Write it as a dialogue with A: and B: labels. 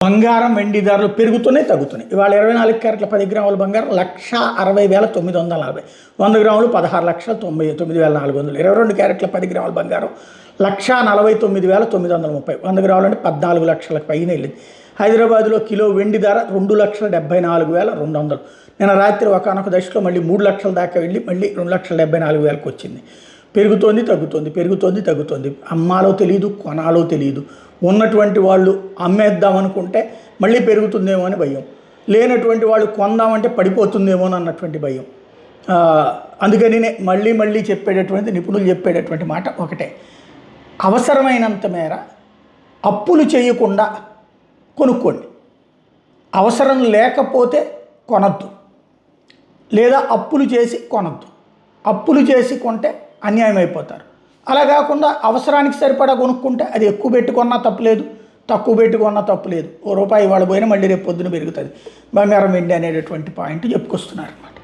A: బంగారం వెండి ధరలు పెరుగుతున్నాయి తగ్గుతున్నాయి. ఇవాళ 24 క్యారెట్ల 10 గ్రాముల బంగారం 1,60,940, 100 గ్రాములు 16,99,400, 22 క్యారెట్ల 10 గ్రాముల బంగారం 1,49,930, 100 గ్రాములు అంటే 14 లక్షలకు పైన వెళ్ళింది. హైదరాబాద్లో కిలో వెండి ధర 2,74,200. నిన్న రాత్రి ఒకనొక దశలో మళ్ళీ 3 లక్షల దాకా వెళ్ళి మళ్ళీ 2,74,000కి వచ్చింది. పెరుగుతోంది తగ్గుతోంది, పెరుగుతోంది తగ్గుతోంది. అమ్మాలో తెలియదు, కొనాలో తెలియదు. ఉన్నటువంటి వాళ్ళు అమ్మేద్దాం అనుకుంటే మళ్ళీ పెరుగుతుందేమో అని భయం, లేనటువంటి వాళ్ళు కొందామంటే పడిపోతుందేమో అన్నటువంటి భయం. అందుకని మళ్ళీ మళ్ళీ చెప్పేటటువంటి నిపుణులు చెప్పేటటువంటి మాట ఒకటే, అవసరమైనంత మేర అప్పులు చేయకుండా కొనుక్కోండి. అవసరం లేకపోతే కొనద్దు, లేదా అప్పులు చేసి కొనద్దు. అప్పులు చేసి కొంటే అన్యాయం అయిపోతారు. అలా కాకుండా అవసరానికి సరిపడా కొనుక్కుంటే అది ఎక్కువ పెట్టుకున్నా తప్పులేదు, తక్కువ పెట్టుకున్నా తప్పులేదు. రూపాయి ఇవాళ పోయినా మళ్ళీ రేపు పొద్దున పెరుగుతుంది. బంగారం వెండి అనేటటువంటి పాయింట్ చెప్పుకొస్తున్నారు అన్నమాట.